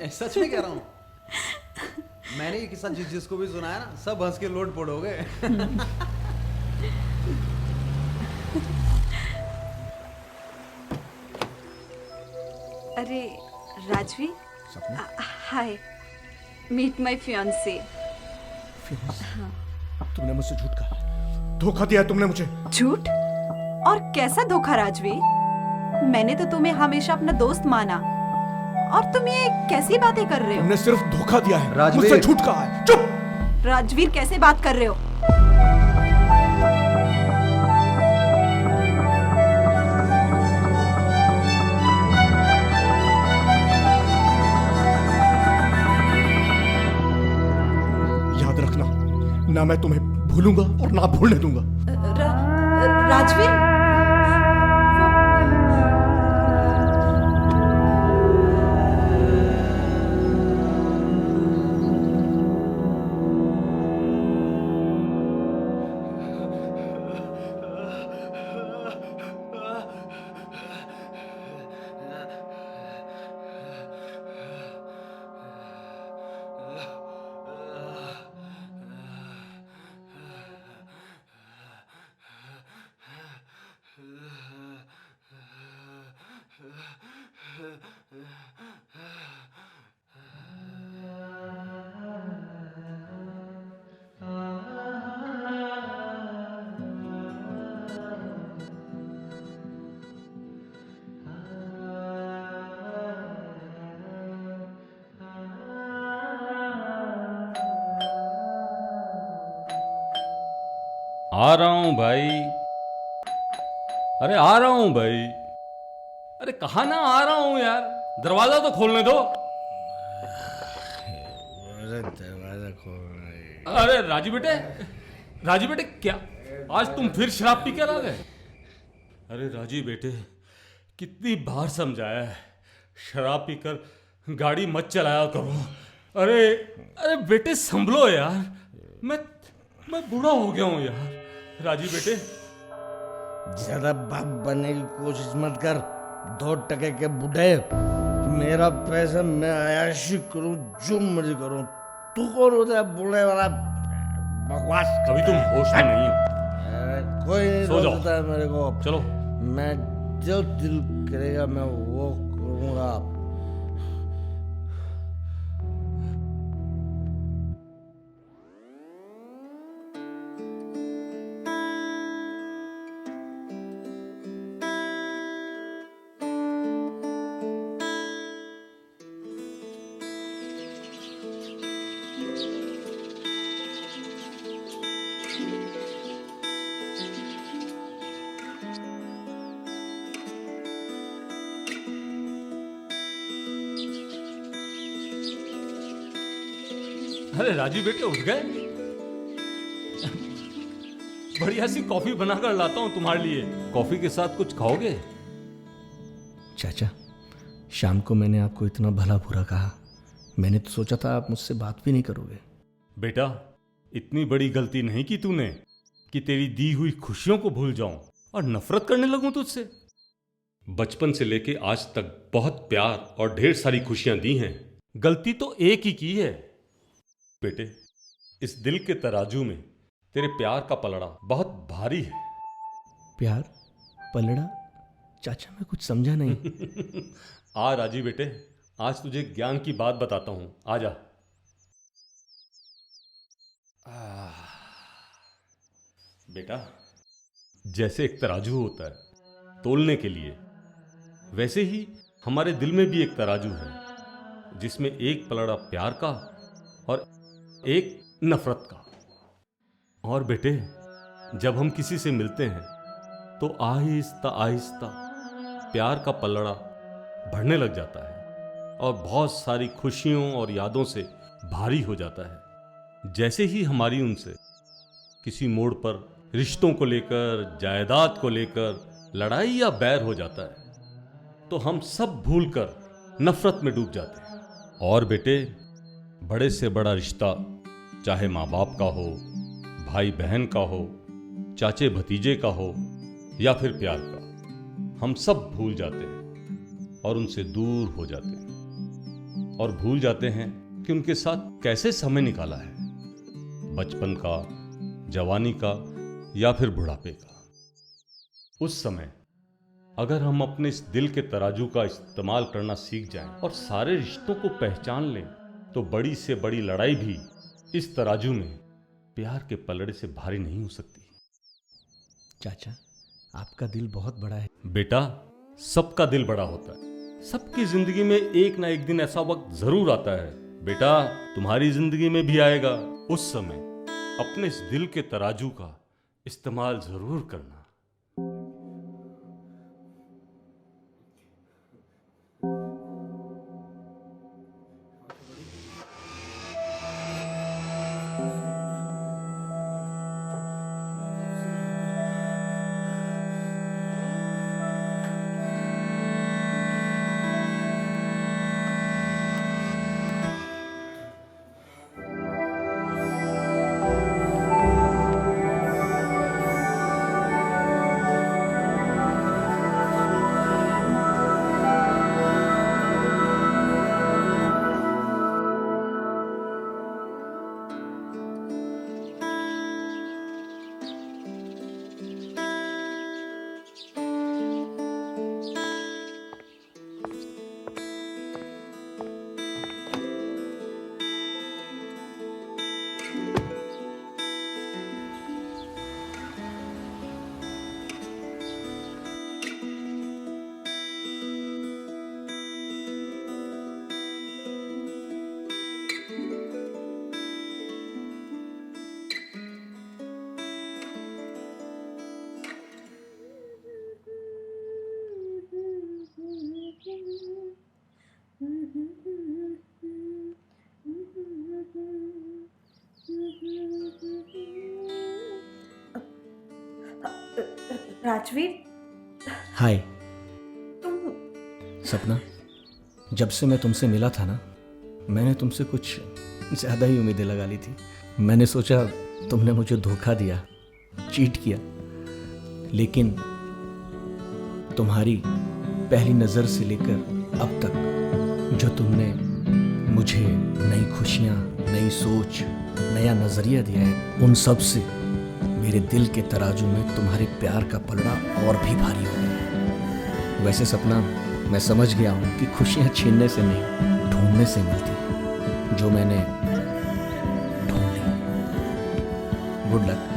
सच में कह रहा हूँ। मैंने ये किस्सा जिसको भी सुनाया ना, सब हंस के लोट पोट हो गए। अरे राजवी, हाय, मीट माय फियांसे। तुमने मुझसे झूठ कहा, धोखा दिया तुमने मुझे। झूठ? और कैसा धोखा राजवी? मैंने तो तुम्हें हमेशा अपना दोस्त माना और तुम ये कैसी बातें कर रहे हो? तुमने सिर्फ धोखा दिया है, राजवीर। मुझसे झूठ कहा है। चुप। राजवीर कैसे बात कर रहे हो? याद रखना, ना मैं तुम्हें भूलूंगा और ना भूलने दूंगा। राजवीर, आ रहा हूं भाई। अरे आ रहा हूं भाई। अरे कहा ना आ रहा हूं यार, दरवाजा तो खोलने दो। दरवाजा खोल रही। अरे राजू बेटे, राजू बेटे क्या आज तुम फिर शराब पी कर आ गए? अरे राजू बेटे, कितनी बार समझाया है शराब पीकर गाड़ी मत चलाया करो। अरे अरे बेटे संभलो यार, मैं बूढ़ा हो गया हूं यार। राजू बेटे, ज्यादा बाप बनने की कोशिश मत कर। 2 टके के बुढ़े, मेरा पैसा, मैं आयाशी करूं जो मर्जी करूं। तू कौन होता है बूढ़े वाला बकवास? अभी तुम होश में नहीं हो। अरे कोई नहीं सो जाओ। रोकता है मेरे को। चलो। मैं जो दिल करेगा मैं वो करूंगा। अरे राजू बेटे उठ गए? बढ़िया सी कॉफी बनाकर लाता हूं तुम्हारे लिए। कॉफी के साथ कुछ खाओगे? चाचा, शाम को मैंने आपको इतना भला बुरा कहा। मैंने तो सोचा था आप मुझसे बात भी नहीं करोगे। बेटा, इतनी बड़ी गलती नहीं की तूने कि तेरी दी हुई खुशियों को भूल जाऊं और नफरत करने लगूं तुझसे। बचपन से लेके आज तक बहुत प्यार और ढेर सारी खुशियां दी हैं। गलती तो एक ही की है। बेटे, इस दिल के तराजू में तेरे प्यार का पलड़ा बहुत भारी है। प्यार पलड़ा? चाचा मैं कुछ समझा नहीं। आ राजी बेटे, आज तुझे ज्ञान की बात बताता हूं। आ जा। बेटा, जैसे एक तराजू होता है तोलने के लिए, वैसे ही हमारे दिल में भी एक तराजू है जिसमें एक पलड़ा प्यार का और एक नफरत का। और बेटे, जब हम किसी से मिलते हैं तो आहिस्ता आहिस्ता प्यार का पलड़ा बढ़ने लग जाता है और बहुत सारी खुशियों और यादों से भारी हो जाता है। जैसे ही हमारी उनसे किसी मोड़ पर रिश्तों को लेकर, जायदाद को लेकर लड़ाई या बैर हो जाता है तो हम सब भूलकर नफरत में डूब जाते हैं। और बेटे, बड़े से बड़ा रिश्ता, चाहे माँ बाप का हो, भाई बहन का हो, चाचे भतीजे का हो या फिर प्यार का, हम सब भूल जाते हैं और उनसे दूर हो जाते हैं और भूल जाते हैं कि उनके साथ कैसे समय निकाला है, बचपन का, जवानी का या फिर बुढ़ापे का। उस समय अगर हम अपने इस दिल के तराजू का इस्तेमाल करना सीख जाएं और सारे रिश्तों को पहचान लें तो बड़ी से बड़ी लड़ाई भी इस तराजू में प्यार के पलड़े से भारी नहीं हो सकती। चाचा, आपका दिल बहुत बड़ा है। बेटा, सबका दिल बड़ा होता है सबकी जिंदगी में एक ना एक दिन ऐसा वक्त जरूर आता है बेटा, तुम्हारी जिंदगी में भी आएगा। उस समय अपने इस दिल के तराजू का इस्तेमाल जरूर करना। राजवीर, हाय तुम सपना, जब से मैं तुमसे मिला था ना, मैंने तुमसे कुछ ज़्यादा ही उम्मीदें लगा ली थी। मैंने सोचा तुमने मुझे धोखा दिया, चीट किया, लेकिन तुम्हारी पहली नज़र से लेकर अब तक जो तुमने मुझे नई खुशियाँ, नई सोच, नया नज़रिया दिया है, उन सब से मेरे दिल के तराजू में तुम्हारे प्यार का पलड़ा और भी भारी हो गया। वैसे सपना, मैं समझ गया हूँ कि खुशियाँ छीनने से नहीं, ढूंढने से मिलती, जो मैंने ढूंढ ली। Good luck.